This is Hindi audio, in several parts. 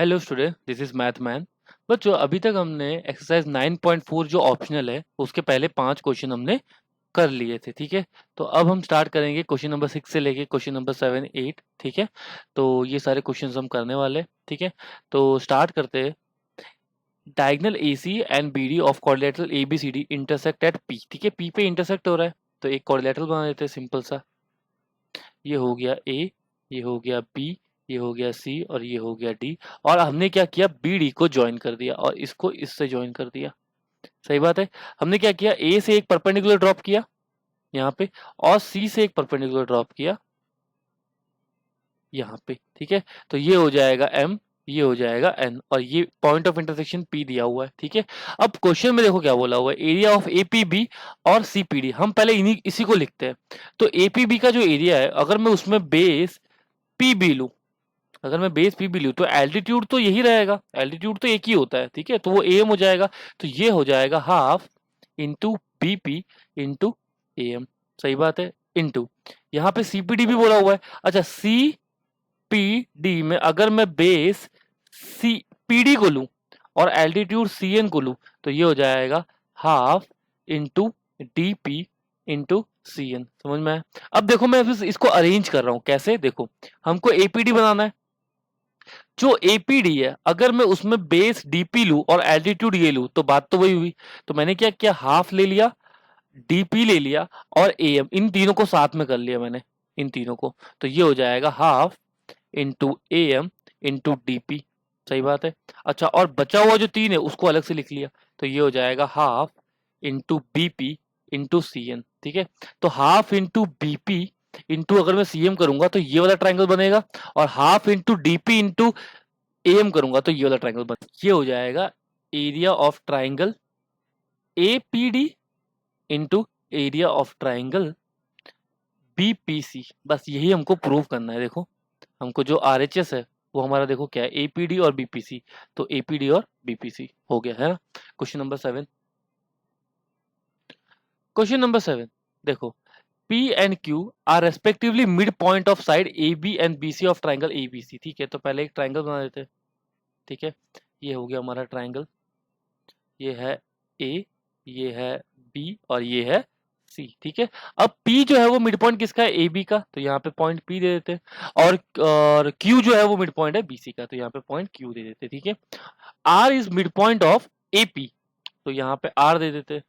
Hello student, this is math man. बच्चों, अभी तक हमने एक्सरसाइज 9.4 जो ऑप्शनल है उसके पहले 5 क्वेश्चन हमने कर लिए थे। ठीक है, तो अब हम स्टार्ट करेंगे क्वेश्चन नंबर 6 से लेके क्वेश्चन नंबर 7 8। ठीक है, तो ये सारे क्वेश्चंस हम करने वाले। ठीक है, तो स्टार्ट करते हैं। Diagonal AC and BD of quadrilateral ABCD intersect at P। ठीक है, P पे इंटरसेक्ट हो रहा है तो एक क्वाड्रिलेटरल बना देते हैं सिंपल सा। ये हो गया A, ये हो गया B, ये हो गया C और ये हो गया D। और हमने क्या किया, BD को ज्वाइन कर दिया और इसको इससे ज्वाइन कर दिया। सही बात है। हमने क्या किया, A से एक परपेंडिकुलर ड्रॉप किया यहाँ पे और C से एक परपेंडिकुलर ड्रॉप किया यहाँ पे। ठीक है, तो ये हो जाएगा M, ये हो जाएगा N और ये पॉइंट ऑफ इंटरसेक्शन P दिया हुआ है। ठीक है, अब क्वेश्चन में देखो क्या बोला हुआ है, एरिया ऑफ APB और CPD। हम पहले इसी को लिखते हैं। तो APB का जो एरिया है, अगर मैं उसमें बेस PB लूं, अगर मैं बेस पी भी लूँ तो एल्टीट्यूड तो यही रहेगा, एल्टीट्यूड तो एक ही होता है। ठीक है, तो वो एम हो जाएगा। तो ये हो जाएगा half into BP into M. सही बात है, इंटू यहाँ पे सीपीडी भी बोला हुआ है। अच्छा, सीपीडी में अगर मैं बेस सी पीडी को लूं और एल्टीट्यूड सीएन को लूं तो ये हो जाएगा half into DP into CN. समझ में आया? अब देखो मैं इसको अरेंज कर रहा हूं कैसे। देखो, हमको एपीडी बनाना है। जो एपीडी है, अगर मैं उसमें बेस डीपी लूं और एल्टीट्यूड ये लूं तो बात तो वही हुई। तो मैंने क्या किया, हाफ ले लिया, डीपी ले लिया और एएम, इन तीनों को साथ में कर लिया मैंने, इन तीनों को। तो ये हो जाएगा half into am into DP. सही बात है। अच्छा, और बचा हुआ जो 3 है उसको अलग से लिख लिया। तो ये हो जाएगा half into BP into CN. ठीक है, तो हाफ इंटू बीपी इंटू अगर मैं सीएम करूंगा तो ये वाला ट्राइंगल बनेगा, और half into DP into M करूंगा तो ये वाला ट्राइंगल बन, ये हो जाएगा area of triangle APD into area of triangle BPC. बस यही हमको प्रूव करना है। देखो, हमको जो आरएचएस है वो हमारा देखो क्या है, एपीडी और बीपीसी। तो एपीडी और बीपीसी हो गया है ना। Question number 7। क्वेश्चन नंबर 7 देखो, P and Q are respectively midpoint of side AB and BC of triangle ABC। ठीक है, तो पहले एक ट्राइंगल बना देते हैं। ठीक है, ये हो गया हमारा ट्राइंगल, ये है A, ये है B और ये है C। ठीक है, अब P जो है वो मिड पॉइंट किसका है, AB का, तो यहाँ पे पॉइंट P दे देते हैं। और Q जो है वो मिड पॉइंट है BC का, तो यहाँ पे पॉइंट Q दे देते हैं। ठीक है, R is mid point of AP, तो यहाँ पे R दे देते हैं।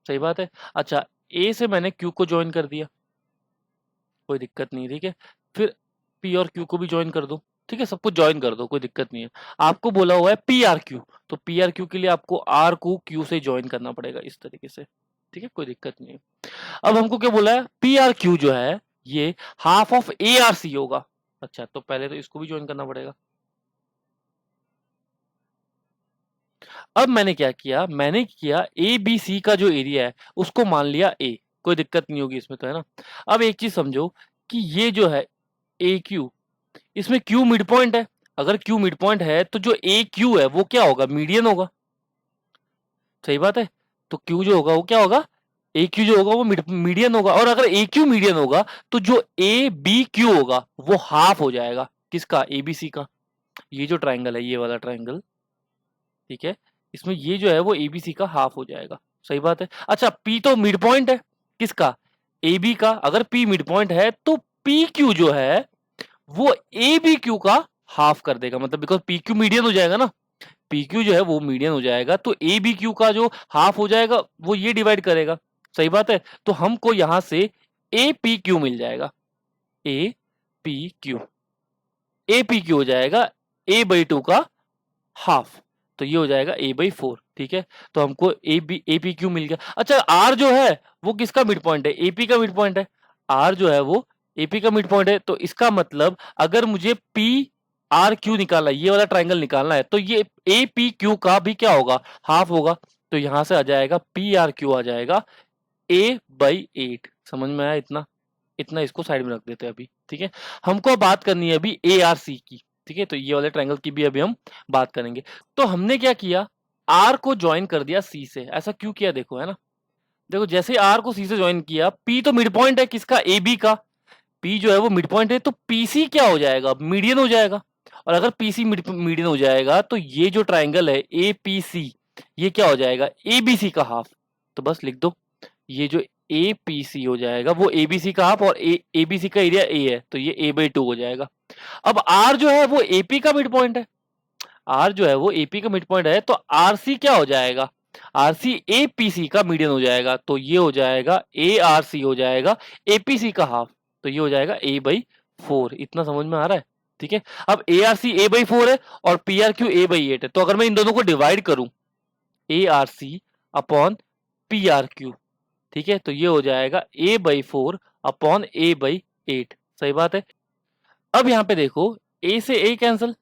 सही बात है। अच्छा, A से मैंने Q को ज्वाइन कर दिया, कोई दिक्कत नहीं। ठीक है, फिर P और Q को भी ज्वाइन कर दो। ठीक है, सबको ज्वाइन कर दो, कोई दिक्कत नहीं है। आपको बोला हुआ है PRQ, तो PRQ के लिए आपको R को Q से ज्वाइन करना पड़ेगा इस तरीके से। ठीक है, कोई दिक्कत नहीं है। अब हमको क्या बोला है, PRQ जो है ये हाफ ऑफ ARC होगा। अच्छा, तो पहले तो इसको भी ज्वाइन करना पड़ेगा। अब मैंने क्या किया, मैंने किया ABC का जो एरिया है उसको मान लिया A, कोई दिक्कत नहीं होगी इसमें, तो है ना। अब एक चीज समझो कि ये जो है AQ, इसमें Q मिड पॉइंट है। अगर Q मिड पॉइंट है तो जो AQ है वो क्या होगा, मीडियन होगा। सही बात है। तो Q जो होगा वो क्या होगा, AQ जो होगा वो मीडियन होगा। और अगर AQ मीडियन होगा तो जो ABQ होगा वो हाफ हो जाएगा किसका, ABC का। ये जो ट्राइंगल है, ये वाला ट्राइंगल, ठीक है, इसमें ये जो है वो ABC का हाफ हो जाएगा। सही बात है। अच्छा, P तो मिड पॉइंट है किसका, AB का। अगर P मिड पॉइंट है तो PQ जो है वो ABQ का हाफ कर देगा, मतलब बिकॉज PQ मीडियन हो जाएगा ना, PQ जो है वो मीडियन हो जाएगा, तो ABQ का जो हाफ हो जाएगा वो ये डिवाइड करेगा। सही बात है। तो हमको यहां से APQ मिल जाएगा, APQ, APQ हो जाएगा A/2 का हाफ, तो ये हो जाएगा A/4। ठीक है, तो हमको APQ मिल गया। अच्छा, R जो है वो किसका मिड पॉइंट है, AP का मिड पॉइंट है। R जो है वो AP का मिड पॉइंट है, तो इसका मतलब अगर मुझे PRQ निकालना है, ये वाला ट्राइंगल निकालना है, तो ये APQ का भी क्या होगा, हाफ होगा। तो यहां से आ जाएगा PRQ आ जाएगा A/8। समझ में आया? इतना इतना इसको साइड में रख देते हैं अभी। ठीक है, हमको बात करनी है अभी ARC की। ठीक है, तो ये वाले ट्रायंगल की भी अभी हम बात करेंगे। तो हमने क्या किया, आर को ज्वाइन कर दिया सी से। ऐसा क्यों किया, देखो, है ना। देखो, जैसे आर को सी से ज्वाइन किया, पी तो मिड पॉइंट है किसका, ए बी का। पी जो है वो मिड पॉइंट है, तो पीसी क्या हो जाएगा, मीडियन हो जाएगा। और अगर पीसी मीडियन हो जाएगा तो ये जो ट्राइंगल है एपीसी ये क्या हो जाएगा, एबीसी का हाफ। तो बस लिख दो, ये जो एपीसी हो जाएगा वो एबीसी का हाफ, और एबीसी का एरिया ए है तो ये a/2 हो जाएगा। अब आर जो है वो एपी का मिड पॉइंट है, आर जो है वो एपी का मिड पॉइंट है, तो आरसी क्या हो जाएगा, आरसी एपीसी का मीडियन हो जाएगा, तो ये हो जाएगा ए आर सी हो जाएगा एपीसी का हाफ, तो ये हो जाएगा a/4। इतना समझ में आ रहा है, ठीक है। अब ए आर सी a/4 है और पी आर क्यू a/8 है, तो अगर मैं इन दोनों को डिवाइड करूं A R C upon P R Q, ठीक है, तो ये हो जाएगा a/4 अपॉन a/8। सही बात है। अब यहाँ पे देखो a से a कैंसिल,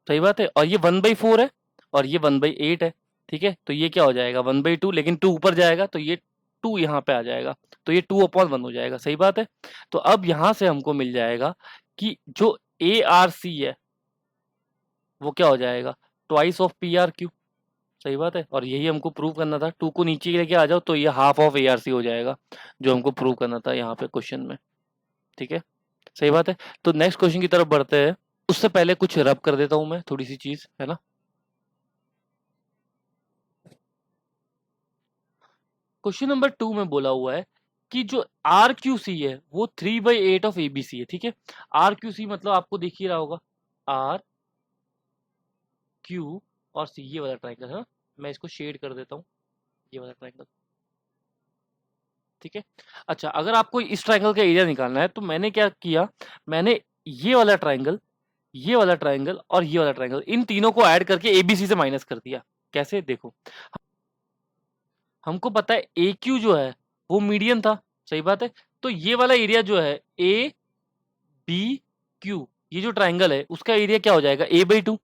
सही बात है, और ये 1/4 है और ये 1/8 है, ठीक है, तो ये क्या हो जाएगा 1/2, लेकिन 2 ऊपर जाएगा तो ये 2 यहाँ पे आ जाएगा, तो ये 2/1 हो जाएगा। सही बात है। तो अब यहाँ से हमको मिल जाएगा कि जो ए आर सी है वो क्या हो जाएगा, twice of P R Q. सही बात है, और यही हमको प्रूव करना था। 2 को नीचे लेके आ जाओ तो ये half of A R C हो जाएगा, जो हमको प्रूव करना था यहाँ पे क्वेश्चन में, ठीक है। सही बात है। तो नेक्स्ट क्वेश्चन की तरफ बढ़ते हैं, उससे पहले कुछ रब कर देता हूं मैं, थोड़ी सी चीज है ना। क्वेश्चन नंबर 2 में बोला हुआ है कि जो आर क्यू सी है वो 3/8 ऑफ एबीसी है, ठीक है। आर क्यू सी मतलब आपको दिख ही रहा होगा, आर क्यू और सी, ये वाला ट्राइंगल है ना। मैं इसको शेड कर देता हूँ, ये वाला ट्राइंगल, ठीक है। अच्छा, अगर आपको इस ट्राइंगल का एरिया निकालना है तो मैंने क्या किया, मैंने ये वाला ट्राइंगल, ये वाला ट्राइंगल और ये वाला ट्राइंगल, इन तीनों को ऐड करके एबीसी से माइनस कर दिया। कैसे, देखो हमको पता है ए क्यू जो है वो मीडियन था, सही बात है। तो ये वाला एरिया जो है ए बी क्यू, ये जो ट्राइंगल है उसका एरिया क्या हो जाएगा a/2,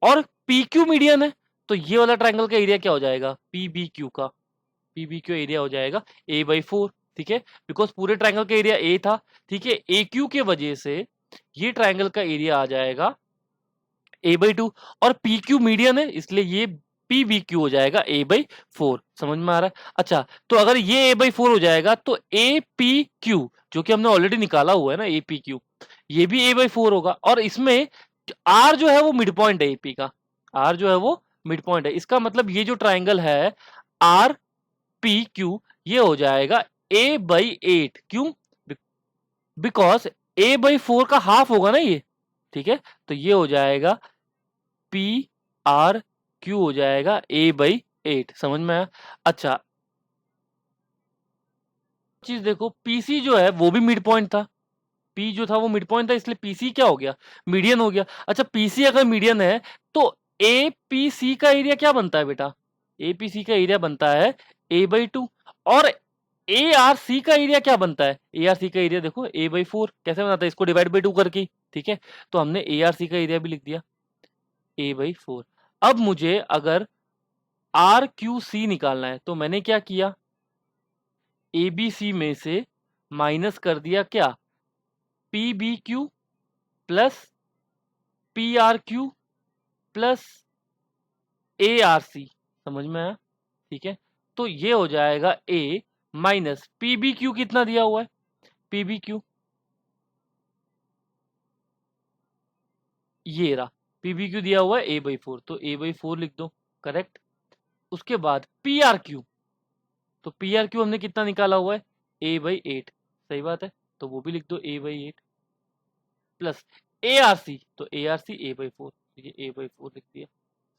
और पी क्यू मीडियन है तो ये वाला ट्राइंगल का एरिया क्या हो जाएगा पी बी क्यू का, पी बी क्यू एरिया हो जाएगा a/4, ठीक है, बिकॉज पूरे ट्राइंगल का एरिया ए था, ठीक है। ए क्यू के वजह से ये ट्राइंगल का एरिया आ जाएगा a/2, और पी क्यू मीडियन है इसलिए ये पी बी क्यू हो जाएगा a/4। समझ में आ रहा है। अच्छा, तो अगर ये a/4 हो जाएगा तो ए पी क्यू जो कि हमने ऑलरेडी निकाला हुआ है ना, ए पी क्यू, ये भी a/4 होगा, और इसमें आर जो है वो मिड पॉइंट है एपी का, आर जो है वो मिड पॉइंट है। इसका मतलब ये जो ट्राइंगल है आर पी क्यू ये हो जाएगा a/8। क्यों, बिकॉज a/4 का हाफ होगा ना ये, ठीक है। तो ये हो जाएगा पी आर क्यू हो जाएगा a/8। समझ में आया। अच्छा चीज देखो, पीसी जो है वो भी मिड पॉइंट था, पी जो था वो मिड पॉइंट था, इसलिए पीसी क्या हो गया, मीडियन हो गया। अच्छा, पीसी अगर मीडियन है तो एपीसी का एरिया क्या बनता है बेटा, एपीसी का एरिया बनता है a/2, और ए आर सी का एरिया क्या बनता है, ए आर सी का एरिया देखो a/4 कैसे बनाता है, इसको डिवाइड बाई 2 करके, ठीक है। तो हमने ए आर सी का एरिया भी लिख दिया a/4। अब मुझे अगर आर क्यू सी निकालना है तो मैंने क्या किया, ए बी सी में से माइनस कर दिया क्या, P B Q plus P R Q plus A R C. समझ में आया, ठीक है। तो ये हो जाएगा A minus P B Q, कितना दिया हुआ है पी बी क्यू, ये रहा पी बी क्यू दिया हुआ है a/4, तो a/4 लिख दो, करेक्ट। उसके बाद पी आर क्यू, तो पी आर क्यू हमने कितना निकाला हुआ है a/8, सही बात है, तो वो भी लिख दो a/8 प्लस ए आर सी, तो ए आर सी a/4, ये a/4 लिख दिया,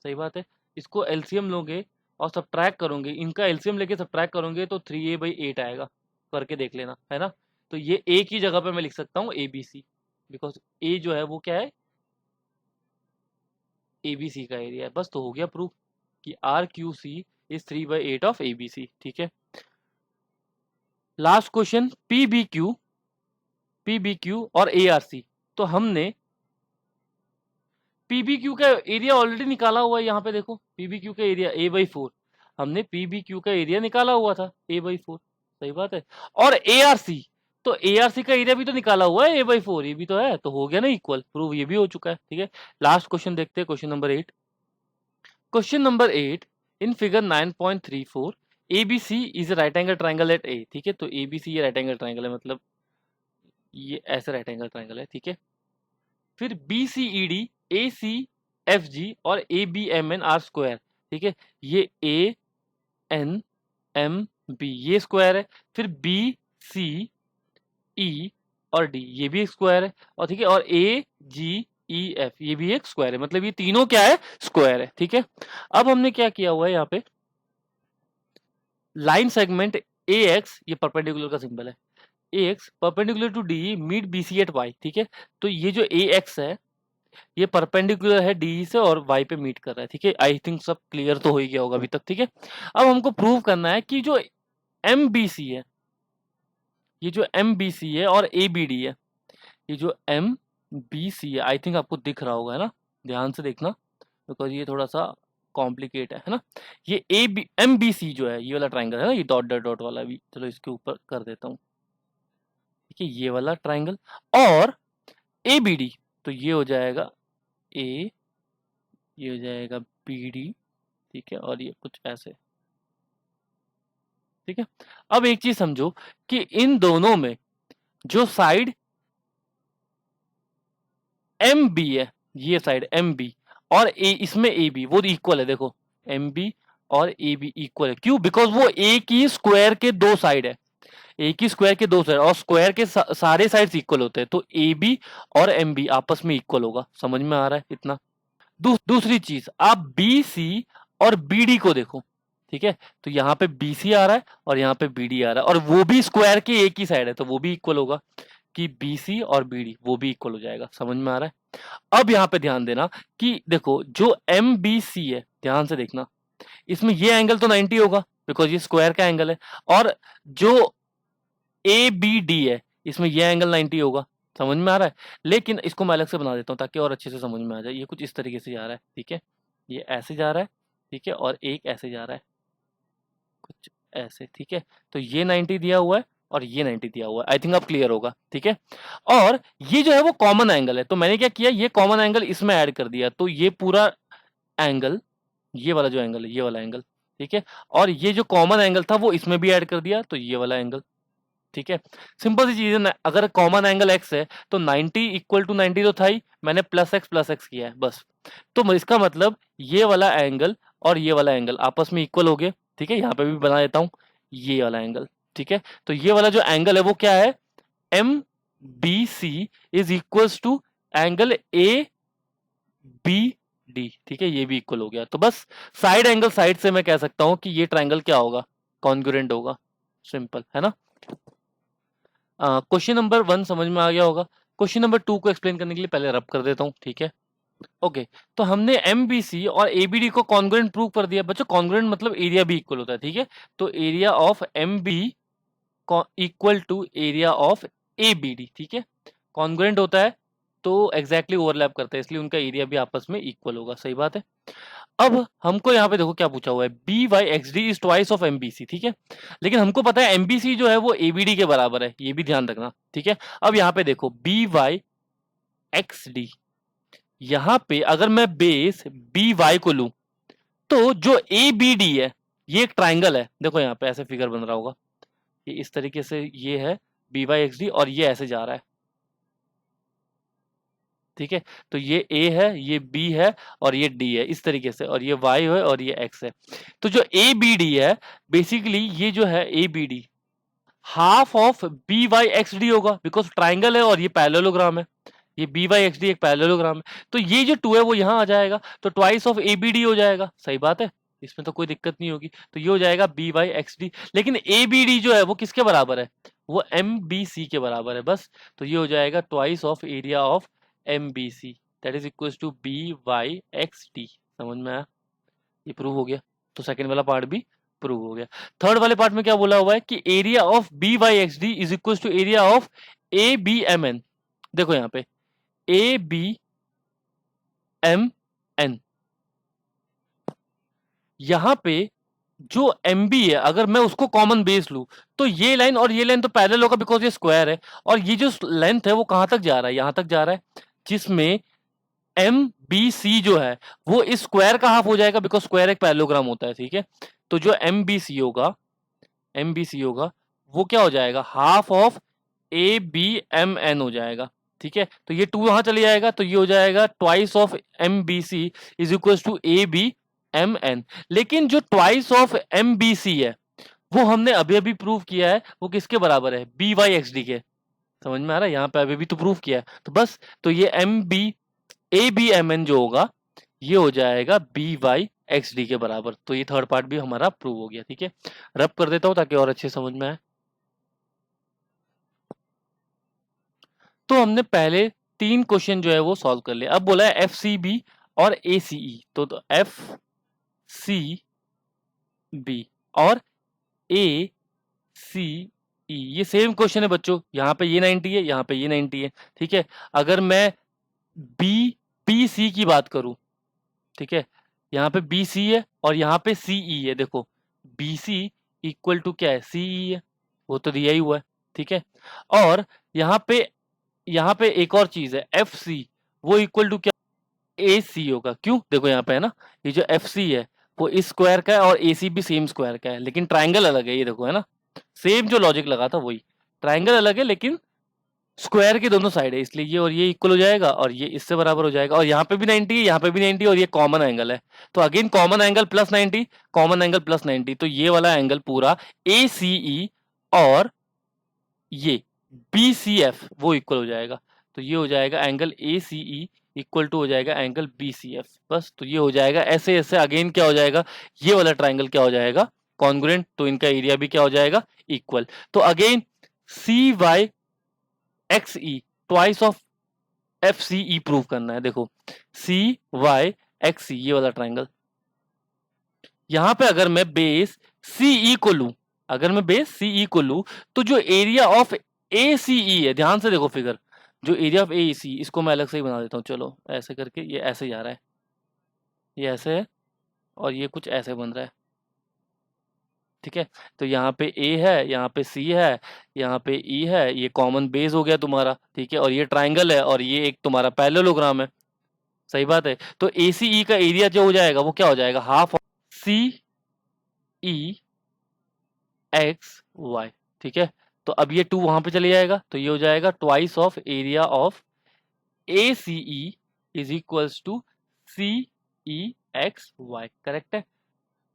सही बात है। इसको एलसीएम लोगे और सब्ट्रैक्ट करोगे, इनका एलसीएम लेके सब्ट्रैक्ट करोगे तो 3a/8 आएगा, करके देख लेना, है ना। तो ये ए की जगह पे मैं लिख सकता हूँ ABC, बिकॉज ए जो है वो क्या है ABC का एरिया है। बस तो हो गया प्रूफ कि R Q C is 3/8 of ABC, ठीक है। Last question P B Q और ए आर सी, तो हमने पीबीक्यू का एरिया ऑलरेडी निकाला हुआ है, यहाँ पे देखो पीबीक्यू का एरिया a/4, हमने पीबीक्यू का एरिया निकाला हुआ था a/4, सही बात है। और एआरसी, तो एआरसी का एरिया भी तो निकाला हुआ है a/4, ये भी तो है, तो हो गया ना इक्वल, प्रूव ये भी हो चुका है, ठीक है। लास्ट क्वेश्चन देखते हैं, question number 8। Question number 8, in figure 9.34 ABC is right angle triangle at A, ठीक है। तो ABC ये राइट एंगल ट्राइंगल है, मतलब ये ऐसा राइट एंगल ट्राइंगल है, ठीक है। फिर BCED ACFG और ABMN आर स्क्वायर, ठीक है। ये ANMB ये स्क्वायर है, फिर BCE और D ये भी एक स्क्वायर है, और ठीक है, और AGEF ये भी एक स्क्वायर है, मतलब ये तीनों क्या है, स्क्वायर है, ठीक है। अब हमने क्या किया हुआ है यहाँ पे, लाइन सेगमेंट AX ये परपेंडिकुलर का सिंबल है, AX perpendicular to DE meet BC at Y, ठीक है। तो ये जो AX है ये परपेंडिकुलर है DE से और Y पे मीट कर रहा है, ठीक है। आई थिंक सब क्लियर तो हो ही गया होगा अभी तक, ठीक है। अब हमको प्रूव करना है कि जो MBC है, ये जो MBC है और ABD है, ये जो MBC है, आई थिंक आपको दिख रहा होगा, है ना, ध्यान से देखना बिकॉज ये थोड़ा सा कॉम्प्लिकेट है ना। ये MBC जो है ये वाला ट्राइंगल है ना, ये डॉट डॉट डॉट वाला भी, चलो इसके ऊपर कर देता हूँ, ठीक है, ये वाला ट्राइंगल, और ABD तो ये हो जाएगा A, ये हो जाएगा BD, ठीक है, और ये कुछ ऐसे, ठीक है। अब एक चीज समझो कि इन दोनों में जो साइड MB है, ये साइड MB और इसमें AB वो इक्वल है, देखो MB और AB इक्वल है, क्यों, बिकॉज वो एक ही स्क्वायर के दो साइड है, एक ही स्क्वायर के दो साइड, और स्क्वायर के सारे साइड्स इक्वल होते हैं, तो AB और MB आपस में इक्वल होगा, समझ में आ रहा है इतना। दूसरी चीज, आप BC और BD को देखो, ठीक है, तो यहाँ पे BC आ रहा है और यहाँ पे BD आ रहा है, और वो भी स्क्वायर के एक ही साइड है, तो वो भी इक्वल होगा कि BC और BD वो भी इक्वल हो जाएगा, समझ में आ रहा है। अब यहाँ पे ध्यान देना कि देखो जो MBC है, ध्यान से देखना, इसमें ये एंगल तो 90 होगा बिकॉज ये स्क्वायर का एंगल है, और जो ABD है इसमें ये एंगल 90 होगा, समझ में आ रहा है। लेकिन इसको मैं अलग से बना देता हूँ ताकि और अच्छे से समझ में आ जाए। ये कुछ इस तरीके से जा रहा है, ठीक है, ये ऐसे जा रहा है, ठीक है, और एक ऐसे जा रहा है, कुछ ऐसे, ठीक है। तो ये 90 दिया हुआ है और ये 90 दिया हुआ है, आई थिंक अब क्लियर होगा, ठीक है। और ये जो है वो कॉमन एंगल है, तो मैंने क्या किया, ये कॉमन एंगल इसमें ऐड कर दिया, तो ये पूरा एंगल, ये वाला जो एंगल है, ये वाला एंगल, ठीक है, और ये जो कॉमन एंगल था वो इसमें भी ऐड कर दिया, तो ये वाला एंगल, ठीक है। सिंपल सी चीज है, अगर कॉमन एंगल x है तो 90 इक्वल टू 90 तो था ही, मैंने प्लस x किया है बस। तो इसका मतलब ये वाला एंगल और ये वाला एंगल आपस में इक्वल हो गए, ठीक है। यहाँ पे भी बना देता हूँ ये वाला एंगल, ठीक है। तो ये वाला जो एंगल है वो क्या है, MBC is equals to angle ABD, ठीक है, ये भी इक्वल हो गया। तो बस साइड एंगल साइड से मैं कह सकता हूँ कि ये ट्राइंगल क्या होगा, कॉन्ग्रुएंट होगा, सिंपल है ना। क्वेश्चन नंबर 1 समझ में आ गया होगा। क्वेश्चन नंबर 2 को एक्सप्लेन करने के लिए पहले रब कर देता हूँ, ठीक है। ओके, तो हमने MBC और ABD को कॉन्ग्रुएंट प्रूव कर दिया बच्चों। कॉन्ग्रुएंट मतलब एरिया भी इक्वल होता है, ठीक है। तो area of MB equal to area of ABD, ठीक है, कॉन्ग्रुएंट होता है तो एग्जैक्टली ओवरलैप करता है, इसलिए उनका एरिया भी आपस में इक्वल होगा, सही बात है। अब हमको यहाँ पे देखो क्या पूछा हुआ है, BYXD is twice of MBC, ठीक है। लेकिन हमको पता है MBC जो है वो ABD के बराबर है, ये भी ध्यान रखना, ठीक है। अब यहाँ पे देखो BYXD, यहाँ पे अगर मैं बेस BY को लूं तो जो ABD है ये एक ट्राइंगल है, देखो यहाँ पे ऐसे फिगर बन रहा होगा, ये इस तरीके से ये है BYXD और ये ऐसे जा रहा है, ठीक है। तो ये A है, ये B है और ये D है, इस तरीके से, और ये Y है और ये X है। तो जो ABD है बेसिकली ये जो है ABD हाफ ऑफ BYXD होगा, बिकॉज ट्राइंगल है और ये पैरेललोग्राम है, ये BYXD एक पैरेललोग्राम है, तो ये जो 2 है वो यहाँ आ जाएगा, तो ट्वाइस ऑफ ABD हो जाएगा, सही बात है, इसमें तो कोई दिक्कत नहीं होगी। तो ये हो जाएगा BYXD, लेकिन ABD जो है वो किसके बराबर है, वो MBC के बराबर है बस। तो ये हो जाएगा twice of area of MBC, that is equal to BYXD, समझ में आया, ये प्रूव हो गया। तो सेकंड वाला पार्ट भी प्रूव हो गया। थर्ड वाले पार्ट में क्या बोला हुआ है कि area of BYXD is equal to area of ABMN, देखो यहाँ पे ABMN, यहाँ पे जो MB है अगर मैं उसको कॉमन बेस लूं तो ये लाइन और ये लाइन तो पैरेलल होगा बिकॉज ये स्क्वायर है, और ये जो लेंथ है वो कहां तक जा रहा है, यहां तक जा रहा है, जिसमें MBC जो है वो इस स्क्वायर का हाफ हो जाएगा बिकॉज स्क्वायर एक पैरेललोग्राम होता है, ठीक है। तो जो MBC होगा वो क्या हो जाएगा, हाफ ऑफ ABMN हो जाएगा, ठीक है, तो ये 2 यहाँ चले जाएगा, तो ये हो जाएगा twice of M B C is equal to A B M N. लेकिन जो twice of M B C है वो हमने अभी अभी प्रूव किया है, वो किसके बराबर है, बी वाई एक्स डी के। समझ में आ रहा है, यहाँ पे अभी भी तो प्रूव किया है, तो बस तो ये M B A B M N जो होगा ये हो जाएगा बी वाई एक्स डी के बराबर। तो ये थर्ड पार्ट भी हमारा प्रूव हो गया। ठीक है, रब कर देता हूं ताकि और अच्छे समझ में आए। तो हमने पहले 3 क्वेश्चन जो है वो सॉल्व कर लिया। अब बोला है एफ सी बी और ए सी ई, तो एफ सी बी और ए सी ई ये सेम क्वेश्चन है बच्चों। यहाँ पे ये 90 है, यहाँ पे ये 90 है। ठीक है, अगर मैं बी पी सी की बात करूं, ठीक है, यहाँ पे बी सी है और यहाँ पे सी ई है। देखो बी सी इक्वल टू क्या है, सी ई है, वो तो दिया ही हुआ है। ठीक है, और यहाँ पे एक और चीज है एफ सी, वो इक्वल टू क्या, ए सी होगा। क्यों, देखो यहाँ पे है ना, ये जो एफ सी है वो इस स्क्वायर का है और ए सी भी सेम स्क्वायर का है, लेकिन ट्राइंगल अलग है। ये देखो है ना, सेम जो लॉजिक लगा था वही, ट्राइंगल अलग है लेकिन स्क्वायर के दोनों साइड है, इसलिए ये और ये इक्वल हो जाएगा और ये इससे बराबर हो जाएगा। और यहाँ पे भी 90 है, यहाँ पे भी 90 और ये कॉमन एंगल है, तो again common angle plus 90, common angle plus 90, तो ये वाला एंगल पूरा ए सी ई और ये बी सी एफ वो इक्वल हो जाएगा। तो ये हो जाएगा angle A C E equal to हो जाएगा एंगल बी सी एफ। बस तो ये हो जाएगा ऐसे ऐसे। अगेन क्या हो जाएगा, ये वाला ट्राइंगल क्या हो जाएगा, कॉन्ग्रुएंट, तो इनका एरिया भी क्या हो जाएगा, इक्वल। तो again C Y X E twice of F C E prove करना है। देखो सी वाई एक्स ई ये वाला ट्राइंगल, यहां पे अगर मैं बेस सी ई को लूं, अगर मैं बेस सी ई को लूं, तो जो एरिया ऑफ ए सी ई है, ध्यान से देखो फिगर, जो एरिया ऑफ ए सी, इसको मैं अलग से ही बना देता हूं। चलो ऐसे करके, ये ऐसे जा रहा है, ये ऐसे है और ये कुछ ऐसे बन रहा है। ठीक है, तो यहाँ पे ए है, यहाँ पे सी है, यहाँ पे ई है, ये कॉमन बेस हो गया तुम्हारा। ठीक है, और ये ट्राइंगल है और ये एक तुम्हारा पैरेललोग्राम है। सही बात है, तो ए सी ई का एरिया जो हो जाएगा वो क्या हो जाएगा, half C E X Y. ठीक है, तो अब ये 2 वहां पे चले जाएगा, तो ये हो जाएगा twice of area of A C E is equals to C E X Y. Correct है।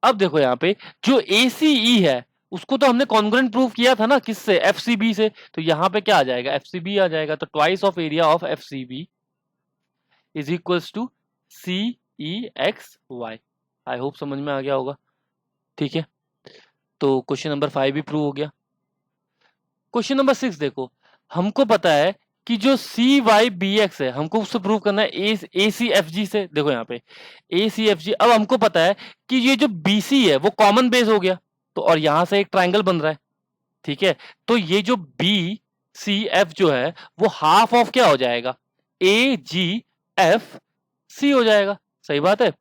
अब देखो यहाँ पे जो ए सी ई है उसको तो हमने कॉन्ग्रुएंट प्रूव किया था ना, किससे, एफ सी बी से। तो यहाँ पे क्या आ जाएगा, एफ सी बी आ जाएगा, तो twice of area of F C B is equals to C E X Y. I hope समझ में आ गया होगा। ठीक है, तो क्वेश्चन नंबर 5 भी प्रूव हो गया। क्वेश्चन नंबर 6 देखो, हमको पता है कि जो सी वाई बी एक्स है हमको उससे प्रूव करना है ए सी एफ जी से। देखो यहाँ पे ए सी एफ जी, अब हमको पता है कि ये जो बी सी है वो कॉमन बेस हो गया, तो और यहां से एक ट्राइंगल बन रहा है। ठीक है, तो ये जो बी सी एफ जो है वो हाफ ऑफ क्या हो जाएगा, ए जी एफ सी हो जाएगा। सही बात है,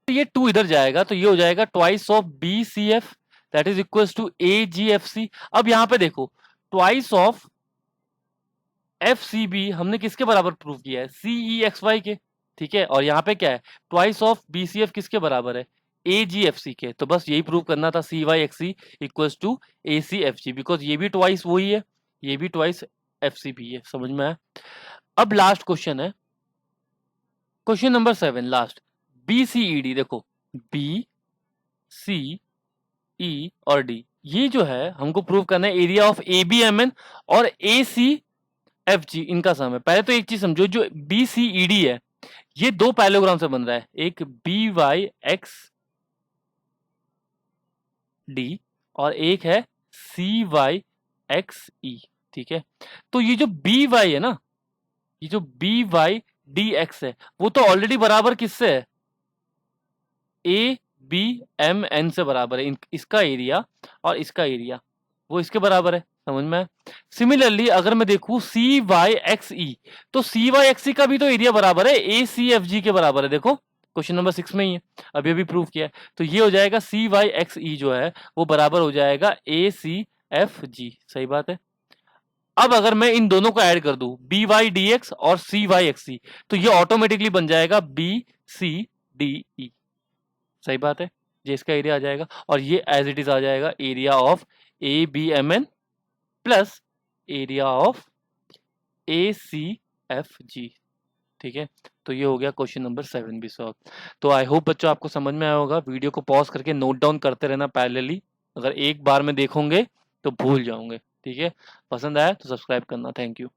ये 2 इधर जाएगा तो ये हो जाएगा twice of B C F that is equals to A G F C. अब यहां पे देखो twice of F C B हमने किसके बराबर प्रूव किया है, सी ई एक्स वाई के। ठीक है, और यहाँ पे क्या है, twice of B C F किसके बराबर है, ए जी एफ सी के। तो बस यही प्रूव करना था, C Y X C equals to A C F G, because ये भी ट्वाइस वही है, ये भी ट्वाइस एफ सी बी है। समझ में आया। अब लास्ट क्वेश्चन है, question number 7 last, B C E D. देखो बी सी ई और डी ये जो है हमको प्रूव करना है area of A B M N और ए सी एफ जी, इनका सम है। पहले तो एक चीज समझो, जो बी सी ई डी है ये 2 पैरेललोग्राम से बन रहा है, एक बी वाई एक्स डी और एक है सी वाई एक्स ई। ठीक है, तो ये जो बी वाई है ना, ये जो बी वाई डी एक्स है वो तो ऑलरेडी बराबर किससे है, ए बी एम एन से बराबर है। इसका एरिया और इसका एरिया वो इसके बराबर है। समझ में। सिमिलरली अगर मैं देखूं सी वाई एक्स ई, तो सी वाई एक्स ई का भी तो एरिया बराबर है, ए सी एफ जी के बराबर है। देखो क्वेश्चन नंबर 6 में ही है, अभी अभी प्रूव किया है। तो ये हो जाएगा सी वाई एक्स ई जो है वो बराबर हो जाएगा ए सी एफ जी। सही बात है। अब अगर मैं इन दोनों को ऐड कर दूं, बी वाई डी एक्स और सी वाई एक्स सी, तो ये ऑटोमेटिकली बन जाएगा बी सी डी ई। सही बात है, ये इसका एरिया आ जाएगा और ये एज इट इज आ जाएगा area of A B M N plus area of ACFG। ठीक है, तो ये हो गया क्वेश्चन नंबर 7 भी सॉल्व। तो आई होप बच्चों आपको समझ में आया होगा। वीडियो को पॉज करके नोट डाउन करते रहना पैरेलली, अगर एक बार में देखोगे तो भूल जाओगे। ठीक है, पसंद आया तो सब्सक्राइब करना। Thank you.